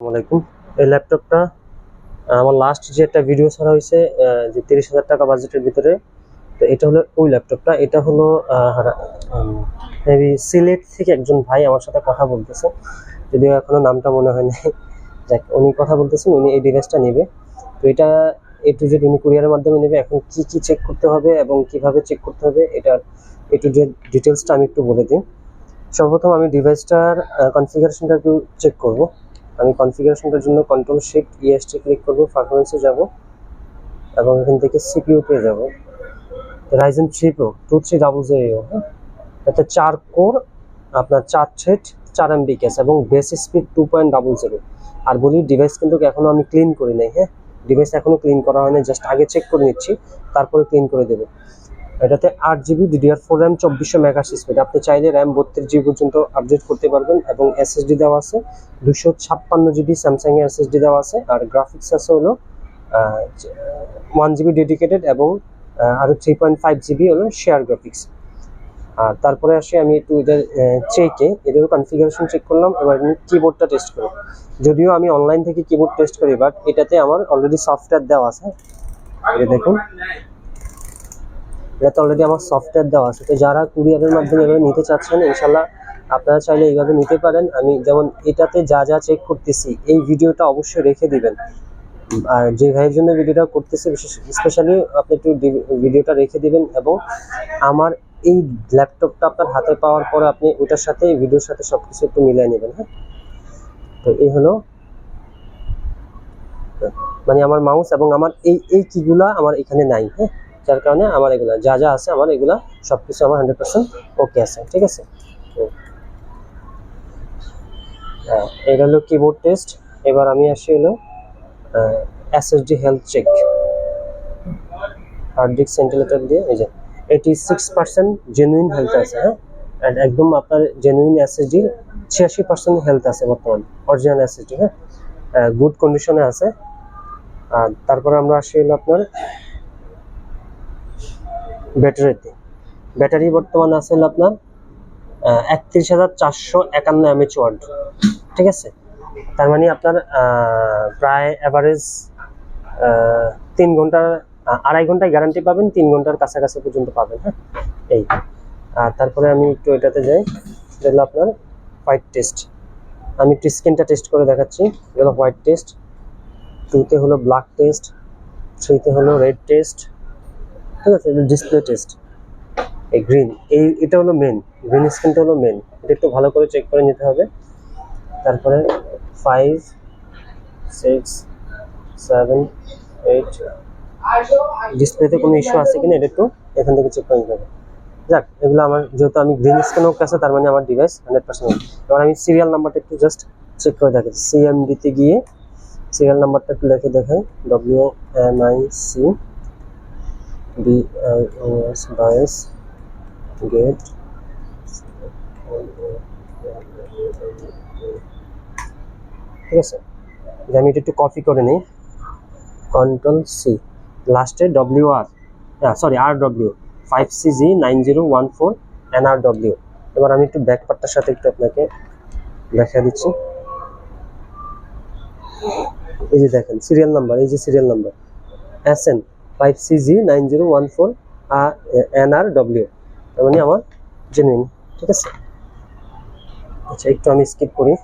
আসসালামাইকুম। এই ল্যাপটপটা আমার লাস্ট যে একটা ভিডিও ছাড়া হয়েছে যে 30,000 টাকা বাজেটের ভিতরে, তো এটা হলো ওই ল্যাপটপটা। এটা হলো মেবি সিলেট থেকে একজন ভাই আমার সাথে কথা বলতেছে, যদিও এখনো নামটা মনে হয় নাই। যাক, উনি কথা বলতেছেন, উনি এই ডিভাইসটা নেবে। তো এটা এ টু জেড উনি কুরিয়ারের মাধ্যমে নেবে। এখন কি কি চেক করতে হবে এবং কিভাবে চেক করতে হবে এটার এ টু জেড ডিটেলসটা আমি একটু বলে দিই। সর্বপ্রথম আমি ডিভাইসটার কনফিগারেশনটা একটু চেক করব। আমি কনফিগারেশনটার জন্য কন্ট্রোল শিফট ইএসটি ক্লিক করব, পারফরমেন্সে যাব এবং এখান থেকে সিপিইউ তে যাব। রাইজেন 3 প্রো 2300, হ্যাঁ, এটা 4 কোর, আপনার 4 থ্রেড, 4 এমবি ক্যাশ এবং বেস স্পিড 2.00। আর বলি, ডিভাইস কিন্তু এখনো আমি ক্লিন করি নাই। হ্যাঁ, ডিভাইস এখনো ক্লিন করা হয়নি, জাস্ট আগে চেক করে নিচ্ছি, তারপরে ক্লিন করে দেবো। এটাতে 8GB DDR4 RAM, 2400 megahertz speed. আপনি চাইলে র্যাম 32GB পর্যন্ত আপডেট করতে পারবেন এবং এসএসডি দেওয়া আছে 256GB স্যামসাং এর এসএসডি দেওয়া আছে। আর গ্রাফিক্স আছে হলো 1GB ডেডিকেটেড এবং আরো 3.5GB হলো শেয়ার গ্রাফিক্স। আর তারপরে আসি আমি একটু এদের এদের কনফিগারেশন চেক করলাম। এবার আমি কিবোর্ডটা টেস্ট করি। যদিও আমি অনলাইন থেকে কিবোর্ড টেস্ট করি, বাট এটাতে আমার অলরেডি সফটওয়্যার দেওয়া আছে। এটা দেখুন, এটাতে অলরেডি আমার সফটওয়্যার দেওয়া আছে। তো যারা কুরিয়ারের মাধ্যমে এভাবে নিতে চাচ্ছেন, ইনশাল্লাহ আপনারা চাইলে এইভাবে নিতে পারেন। আমি যেমন এটাতে যা যা চেক করতেছি, এই ভিডিওটা অবশ্যই রেখে দিবেন। আর যে ভাইয়ের জন্য ভিডিওটা করতেছে, স্পেশালি আপনি একটু ভিডিওটা রেখে দিবেন এবং আমার এই ল্যাপটপটা আপনার হাতে পাওয়ার পরে আপনি ওটার সাথে, ভিডিওর সাথে সবকিছু একটু মিলিয়ে নেবেন। হ্যাঁ, তো এই হলো, মানে আমার মাউস এবং আমার এই কিগুলা আমার এখানে নাই। হ্যাঁ, যার কারণে আমার এগুলা যা যা আছে, আমার এগুলা সবকিছু আমার 100% ওকে আছে। ঠিক আছে, এটা হলো কিবোর্ড টেস্ট। এবার আমি আসি হলো SSD health check. Hard disk centimetre দিয়ে এই যে 86% জেনুইন হেলথ আছে। হ্যাঁ, এন্ড একদম আপনার জেনুইন এসএসডি 86% হেলথ আছে বর্তমান, অরিজিনাল এসএসডি। হ্যাঁ, গুড কন্ডিশনে আছে। আর তারপরে আমরা আসি হলো আপনার ব্যাটারিতে। ব্যাটারি বর্তমানে আছে হলো আপনার 31,451 mAh ওয়াট। ঠিক আছে, তার মানে আপনার প্রায় অ্যাভারেজ 3 ঘন্টা, 2.5 ঘন্টায় গ্যারান্টি পাবেন, 3 ঘন্টার কাছাকাছি পর্যন্ত পাবেন। হ্যাঁ, এই। আর তারপরে আমি একটু এটাতে যাই, এটা হলো আপনার হোয়াইট টেস্ট। আমি একটু স্ক্রিনটা টেস্ট করে দেখাচ্ছি। এটা হলো হোয়াইট টেস্ট, 2তে হলো ব্ল্যাক টেস্ট, 3তে হলো রেড টেস্ট। ঠিক আছে, এটা ডিসপ্লে টেস্ট। এই গ্রিন, এটা হলো মেন, গ্রিন স্ক্রিনটা হলো মেন। এটা একটু ভালো করে চেক করে নিতে হবে। তারপরে 5, 6, 7, 8, ডিসপ্লেতে কোনো ইস্যু আছে কিনা এটা একটু এখান থেকে চেক করে নিতে হবে। যাক, এগুলো আমার, যেহেতু আমি গ্রিন স্ক্রিনও কাছে, তার মানে আমার ডিভাইস 100%। এবার আমি সিরিয়াল নাম্বারটা একটু জাস্ট চেক করে দেখাচ্ছি। সিএমডিতে গিয়ে সিরিয়াল নাম্বারটা একটু লিখে দেখাই, WMIC BIOS BIOS গেট। ঠিক আছে, আমি এটা একটু কপি করে নিই, কন্ট্রোল সি, লাস্টে WR, sorry RW 5CG9014 NRW। এবার আমি একটু ব্যাক পার্টটার সাথে একটু আপনাকে দেখা দিচ্ছি। এই যে দেখেন সিরিয়াল নাম্বার, এই যে serial number SN 5CG9014 NRW, তার মানে আমার জেনুইন। ঠিক আছে, আচ্ছা একটু আমি স্কিপ করি।